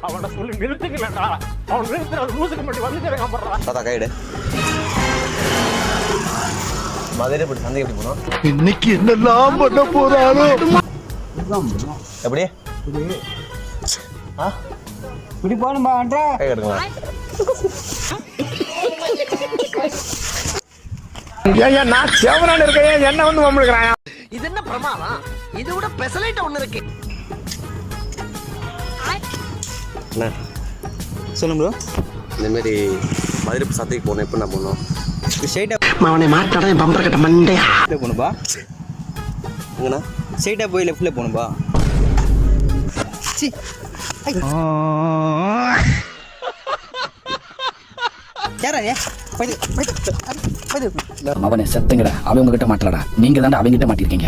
அவனை சொல்லி நிறுத்துக்கலடா. அவன் நிறுத்துற லூசுக்கு மட்டும் வந்துட்டு காம்பறா. தாத்தா கைடு. மதுரை போய் சந்தைக்கு எப்படி போனோம்? இன்னைக்கு என்னெல்லாம் பண்ண போறானோ? எப்படி? இப்படி போகணுமான்றா? கை எடுங்களா? ஏன் நான் சேவனான இருக்கேன், என்ன வந்து வம்பிடுறான்? இது என்ன பிரமாதம்? இது விட பெசலைட் ஒண்ணு இருக்கு. என்ன சொல்லுங்க ப்ரோ. இந்த மாதிரி மதுரை சந்தைக்கு போனோம். எப்போ நான் போனோம்? அவனை மாட்டாடா என் பம்பர் கட்ட மண்டையா. போகணும்பா. எங்கண்ணா ஸ்ட்ரைட்டாக போய் லெஃப்டில் போகணும்பா. அவனை செத்துங்கடா. அவங்க கிட்ட மாட்டலடா, நீங்க தாண்டா அவங்க கிட்ட மாட்டிருக்கீங்க.